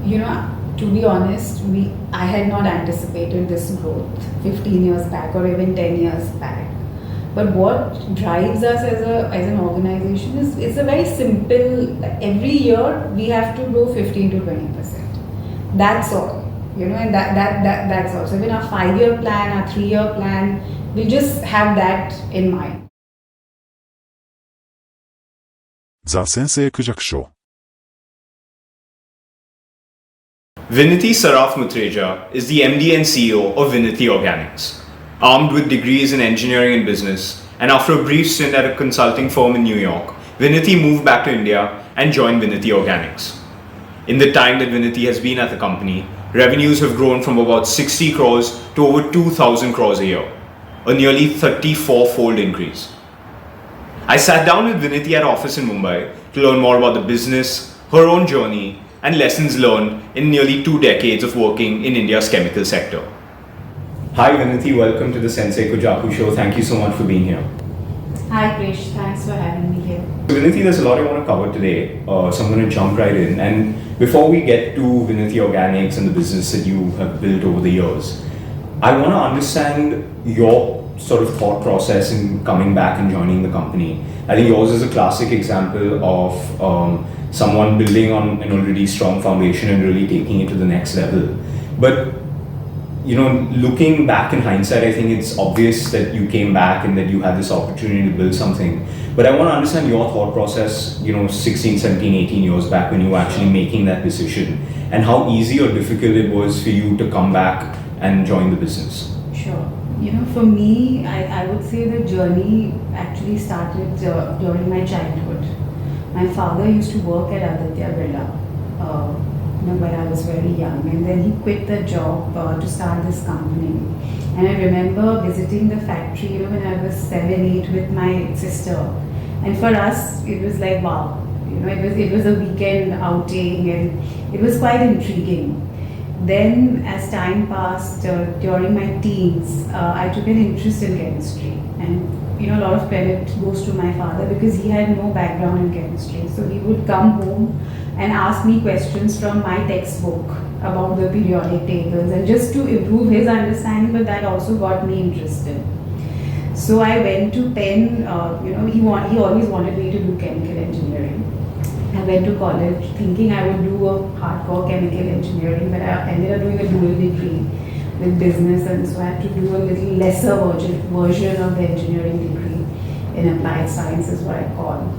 To be honest, I had not anticipated this growth 15 years back or even 10 years back. But what drives us as an organization is it's a very simple. Every year we have to grow 15 to 20%. That's all. And that's all. So even our 5-year plan, our 3-year plan, we just have that in mind. The Sensei Kujaku Show. Vinati Saraf Mutreja is the MD and CEO of Vinati Organics. Armed with degrees in engineering and business, and after a brief stint at a consulting firm in New York, Vinati moved back to India and joined Vinati Organics. In the time that Vinati has been at the company, revenues have grown from about 60 crores to over 2,000 crores a year, a nearly 34-fold increase. I sat down with Vinati at her office in Mumbai to learn more about the business, her own journey, and lessons learned in nearly 2 decades of working in India's chemical sector. Hi Vinati, welcome to the Sensei Kujaku Show. Thank you so much for being here. Hi Krish, thanks for having me here. Vinati, there's a lot I want to cover today, so I'm going to jump right in. And before we get to Vinati Organics and the business that you have built over the years, I want to understand your sort of thought process in coming back and joining the company. I think yours is a classic example of someone building on an already strong foundation and really taking it to the next level. But looking back in hindsight, I think it's obvious that you came back and that you had this opportunity to build something. But I want to understand your thought process, 16, 17, 18 years back when you were actually making that decision, and how easy or difficult it was for you to come back and join the business. Sure. For me, I would say the journey actually started during my childhood. My father used to work at Aditya Birla when I was very young, and then he quit the job to start this company. And I remember visiting the factory when I was 7, 8 with my sister, and for us it was like wow, it was a weekend outing and it was quite intriguing. Then as time passed, during my teens, I took an interest in chemistry, and a lot of credit goes to my father because he had no background in chemistry. So he would come home and ask me questions from my textbook about the periodic tables, and just to improve his understanding, but that also got me interested. So I went to Penn. He always wanted me to do chemical engineering. I went to college thinking I would do a hardcore chemical engineering, but I ended up doing a dual degree with business, and so I had to do a little lesser version of the engineering degree in applied science is what I call.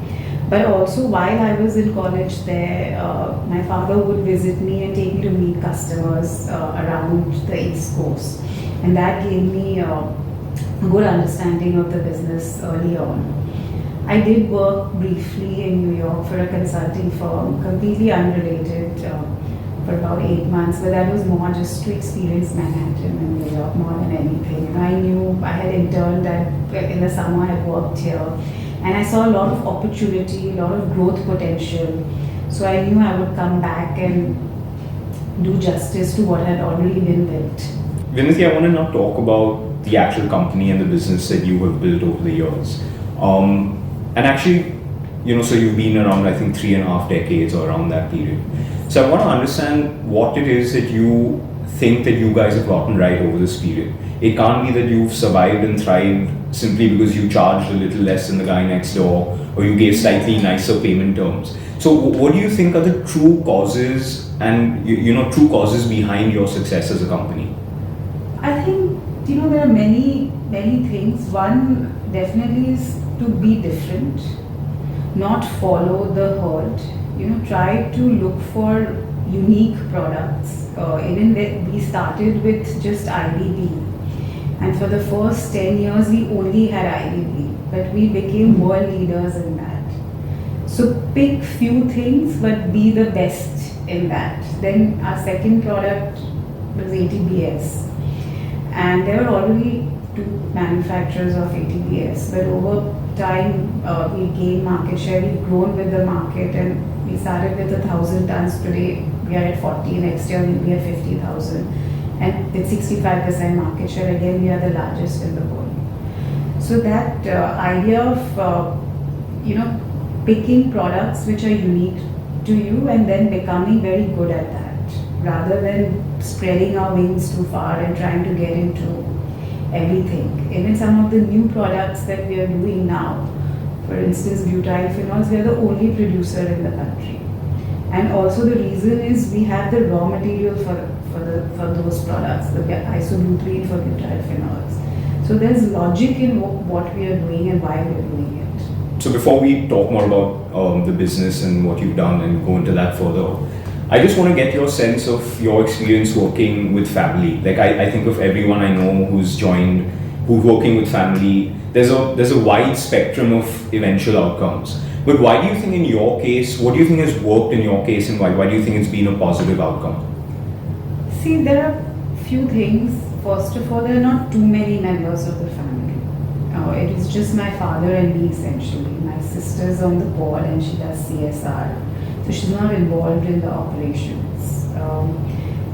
But also while I was in college there, my father would visit me and take me to meet customers around the East Coast, and that gave me a good understanding of the business early on. I did work briefly in New York for a consulting firm, completely unrelated, for about 8 months, but that was more just to experience Manhattan and New York more than anything. I knew I had interned in the summer, I had worked here, and I saw a lot of opportunity, a lot of growth potential. So I knew I would come back and do justice to what had already been built. Vinati, I want to now talk about the actual company and the business that you have built over the years. And actually, so you've been around, I think, 3.5 decades or around that period. So I want to understand what it is that you think that you guys have gotten right over this period. It can't be that you've survived and thrived simply because you charged a little less than the guy next door, or you gave slightly nicer payment terms. So what do you think are the true causes and true causes behind your success as a company? I think there are many things. One definitely is to be different, not follow the herd. Try to look for unique products. Even we started with just IBB, and for the first 10 years we only had IBB, but we became world leaders in that. So pick few things but be the best in that. Then our second product was ATBS, and there were already 2 manufacturers of ATBS, but over time we gained market share, we've grown with the market, and we started with 1,000 tons. Today we are at 40, next year we'll be at 50,000, and with 65% market share, again we are the largest in the world. So that idea of picking products which are unique to you and then becoming very good at that. rather than spreading our wings too far and trying to get into everything. Even some of the new products that we are doing now, for instance, butyl phenols, we are the only producer in the country. And also the reason is we have the raw material for those products, the isobutylene for butyl phenols. So there's logic in what we are doing and why we are doing it. So before we talk more about the business and what you've done and go into that further, I just want to get your sense of your experience working with family. Like I think of everyone I know who's working with family. There's a wide spectrum of eventual outcomes. But why do you think in your case, what do you think has worked in your case, and why do you think it's been a positive outcome? See, there are few things. First of all, there are not too many members of the family. It is just my father and me essentially. My sister's on the board and she does CSR. So she's not involved in the operations.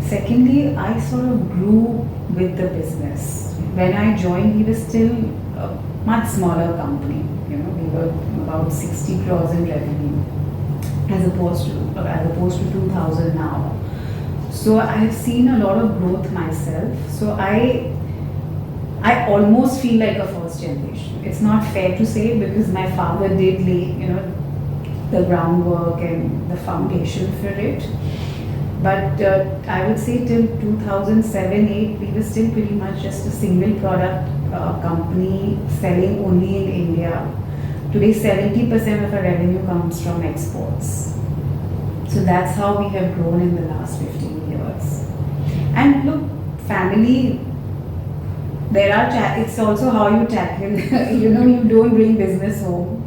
Secondly, I sort of grew with the business. When I joined, we were still a much smaller company. You know, we were about 60 crores in revenue, as opposed to 2,000 now. So I have seen a lot of growth myself. So I almost feel like a first generation. It's not fair to say because my father did lay, the groundwork and the foundation for it. But I would say till 2007-8, we were still pretty much just a single product company selling only in India. Today, 70% of our revenue comes from exports. So that's how we have grown in the last 15 years. And look, family, it's also how you tackle, you don't bring business home.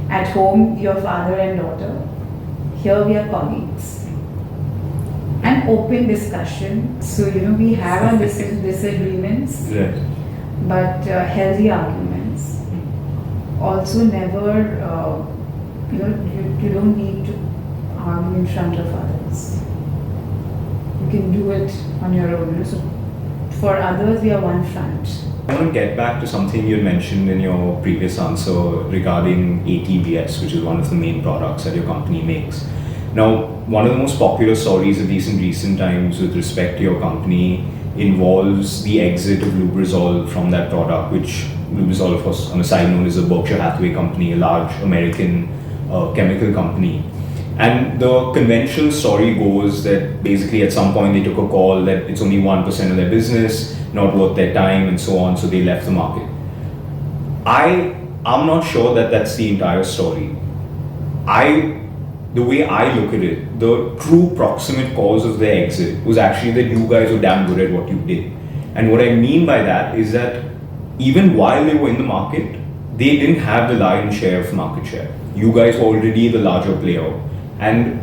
At home, your father and daughter. Here we are colleagues. And open discussion. So, we have our disagreements, Right. but healthy arguments. Also never, you don't need to argue in front of others. You can do it on your own. So for others, we are one front. I want to get back to something you had mentioned in your previous answer regarding ATBS, which is one of the main products that your company makes. Now, one of the most popular stories, at least in recent times, with respect to your company, involves the exit of Lubrizol from that product, which Lubrizol, of course, on a side note, is a Berkshire Hathaway company, a large American chemical company. And the conventional story goes that basically at some point they took a call that it's only 1% of their business, not worth their time, and so on, so they left the market. I'm not sure that that's the entire story. The way I look at it, the true proximate cause of their exit was actually that you guys were damn good at what you did. And what I mean by that is that even while they were in the market, they didn't have the lion's share of market share. You guys were already the larger player. And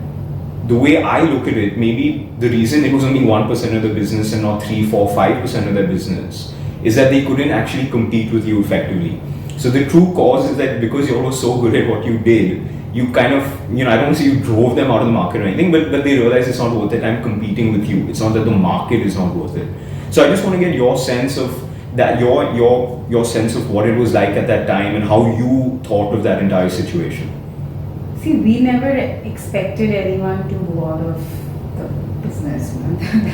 the way I look at it, maybe the reason it was only 1% of the business and not 3, 4, 5% of their business is that they couldn't actually compete with you effectively. So the true cause is that because you were so good at what you did, you kind of, I don't say you drove them out of the market or anything, but they realized it's not worth it. I'm competing with you. It's not that the market is not worth it. So I just want to get your sense of that, your sense of what it was like at that time and how you thought of that entire situation. See, we never expected anyone to go out of the business.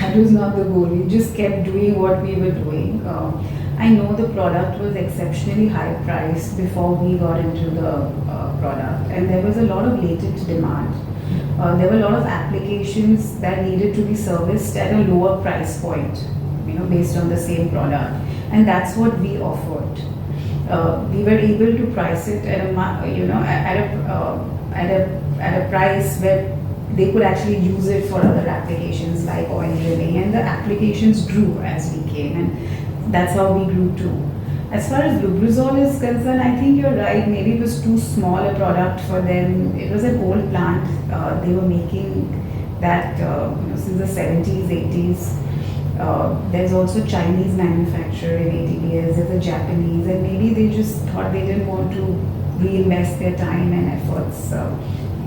That was not the goal. We just kept doing what we were doing. I know the product was exceptionally high priced before we got into the product, and there was a lot of latent demand. There were a lot of applications that needed to be serviced at a lower price point, based on the same product, and that's what we offered. We were able to price it at a price where they could actually use it for other applications like oil drilling, and the applications grew as we came, and that's how we grew too. As far as Lubrizol is concerned, I think you're right. Maybe it was too small a product for them. It was an old plant. They were making that since the 70s, 80s. There's also Chinese manufacturer in ATBS. There's a Japanese, and maybe they just thought they didn't want to reinvest their time and efforts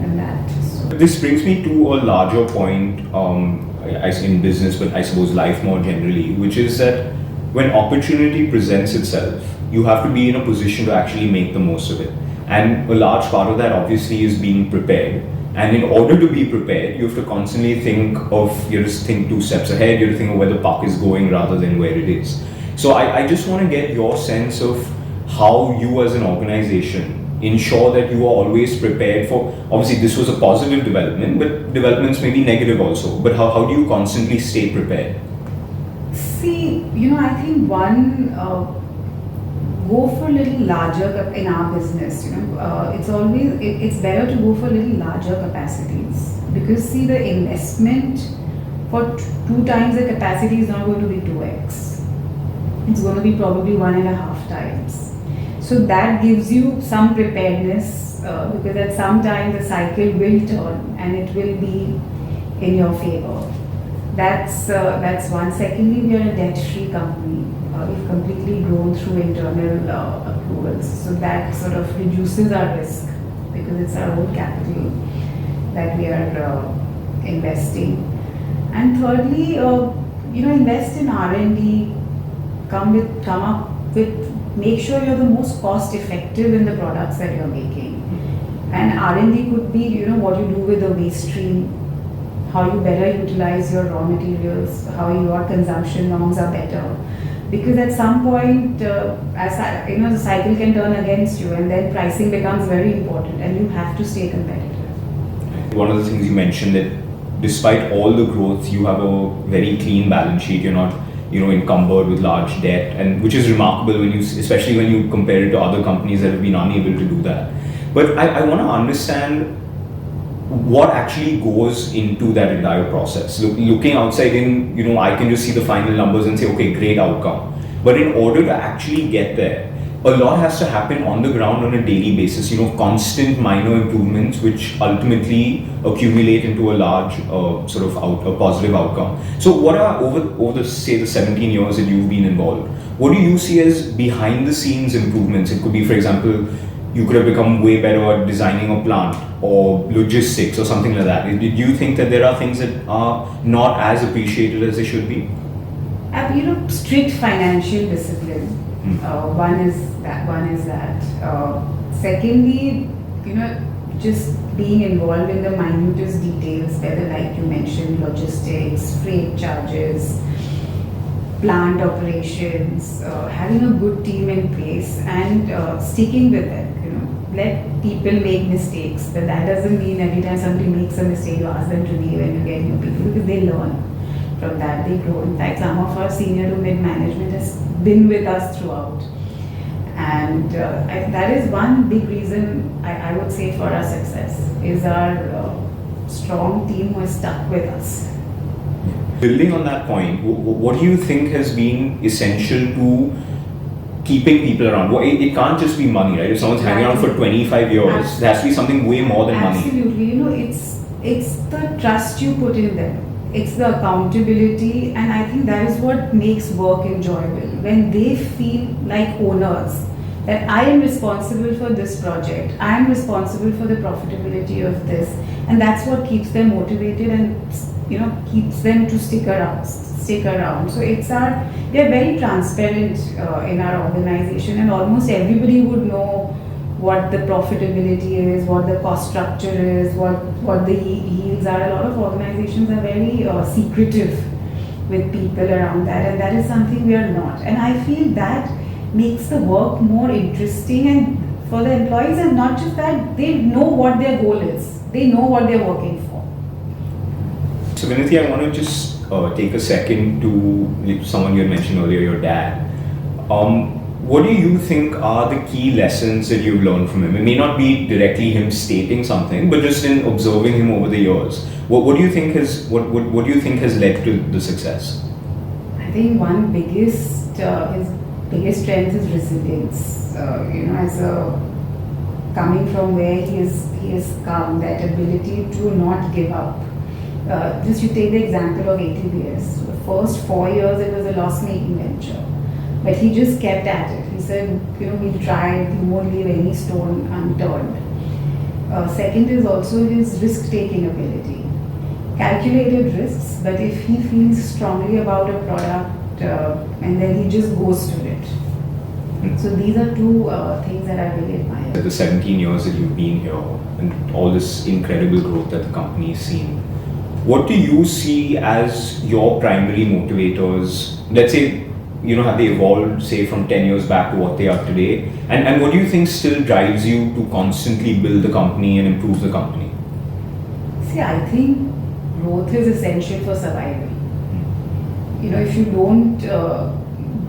in that. So. This brings me to a larger point, I say in business, but I suppose life more generally, which is that when opportunity presents itself, you have to be in a position to actually make the most of it. And a large part of that obviously is being prepared. And in order to be prepared, you have to constantly you have to think 2 steps ahead, you have to think of where the puck is going rather than where it is. So I just want to get your sense of how you as an organization ensure that you are always prepared for, obviously this was a positive development, but developments may be negative also. But how do you constantly stay prepared? See, I think one, go for a little larger in our business. It's better to go for little larger capacities, because see, the investment for 2 times the capacity is not going to be 2x. It's going to be probably 1.5 times. So that gives you some preparedness, because at some time the cycle will turn and it will be in your favor. That's one. Secondly, we are a debt-free company. We've completely grown through internal accruals, so that sort of reduces our risk, because it's our own capital that we are investing. And thirdly, invest in R&D. Make sure you're the most cost effective in the products that you're making. And R&D could be, what you do with the waste stream, how you better utilize your raw materials, how your consumption norms are better. Because at some point, the cycle can turn against you, and then pricing becomes very important, and you have to stay competitive. One of the things you mentioned, that despite all the growth, you have a very clean balance sheet. You're not encumbered with large debt, and which is remarkable especially when you compare it to other companies that have been unable to do that. But I want to understand what actually goes into that entire process. Looking outside in, I can just see the final numbers and say, okay, great outcome. But in order to actually get there, a lot has to happen on the ground on a daily basis, constant minor improvements which ultimately accumulate into a large a positive outcome. So what are, over the 17 years that you've been involved, what do you see as behind the scenes improvements? It could be, for example, you could have become way better at designing a plant or logistics or something like that. Do you think that there are things that are not as appreciated as they should be? Strict financial discipline. One is that. Secondly, just being involved in the minutest details, whether, like you mentioned, logistics, freight charges, plant operations, having a good team in place and sticking with it. Let people make mistakes, but that doesn't mean every time somebody makes a mistake you ask them to leave and you get new people, because they learn from that, they grow. In fact, some of our senior to mid management has been with us throughout, and that is one big reason I would say for our success is our strong team who has stuck with us. Building on that point, what do you think has been essential to keeping people around? It can't just be money, right? If someone's hanging around for 25 years, there has to be something way more than money. Absolutely. It's the trust you put in them. It's the accountability, and I think that is what makes work enjoyable. When they feel like owners, that I am responsible for this project, I am responsible for the profitability of this, and that's what keeps them motivated and keeps them to stick around. So we are very transparent in our organization, and almost everybody would know what the profitability is, what the cost structure is, what the yields are. A lot of organizations are very secretive with people around that, and that is something we are not. And I feel that makes the work more interesting and for the employees, and not just that, they know what their goal is. They know what they're working for. So Vinati, I want to just take a second to someone you had mentioned earlier, your dad. What do you think are the key lessons that you've learned from him? It may not be directly him stating something, but just in observing him over the years. What do you think has led to the success? I think one his biggest strength is resilience. Coming from where he is come, that ability to not give up. Just you take the example of ATBS. The first 4 years it was a loss-making venture, but he just kept at it. He said, we tried, we won't leave any stone unturned. Second is also his risk-taking ability. Calculated risks, but if he feels strongly about a product, and then he just goes to it. So these are two things that I really admire. The 17 years that you've been here and all this incredible growth that the company has seen, what do you see as your primary motivators? Let's say, have they evolved, say, from 10 years back to what they are today? And what do you think still drives you to constantly build the company and improve the company? See, I think growth is essential for survival. If you don't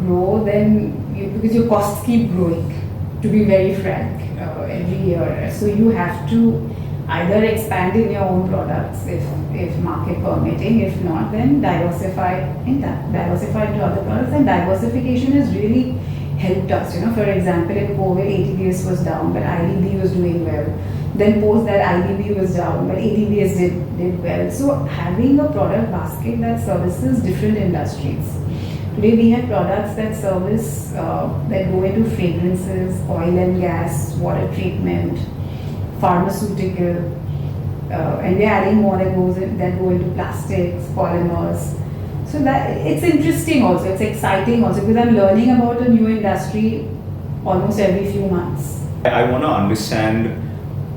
grow, then because your costs keep growing, to be very frank, every year. So you have to either expand in your own products if market permitting, if not, then diversify into other products. And diversification has really helped us. For example, in COVID, ATBS was down, but IDB was doing well. Then post that, IDB was down, but ATBS did well. So having a product basket that services different industries. Today we have products that service, that go into fragrances, oil and gas, water treatment, pharmaceutical, and we're adding more that go into plastics, polymers. So that it's interesting also, it's exciting also, because I'm learning about a new industry almost every few months. I want to understand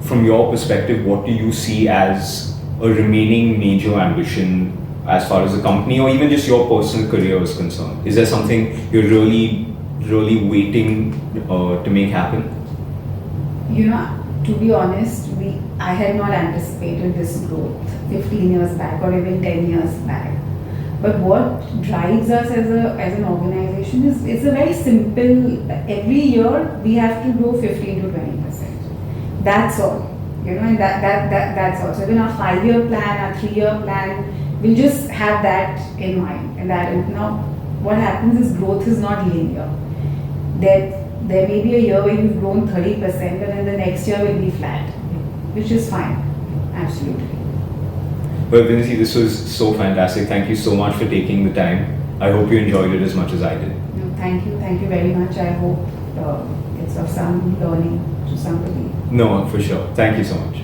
from your perspective, what do you see as a remaining major ambition as far as the company or even just your personal career is concerned? Is there something you're really waiting to make happen? To be honest, I had not anticipated this growth 15 years back or even 10 years back. But what drives us as an organization is it's a very simple. Every year we have to grow 15 to 20%. That's all. And that's all. So even our 5-year plan, our 3-year plan, we'll just have that in mind. And now, what happens is growth is not linear. There may be a year where you've grown 30%, but then the next year will be flat, which is fine. Absolutely. Well, Vinati, this was so fantastic. Thank you so much for taking the time. I hope you enjoyed it as much as I did. No, thank you very much. I hope it's of some learning to somebody. No, for sure. Thank you so much.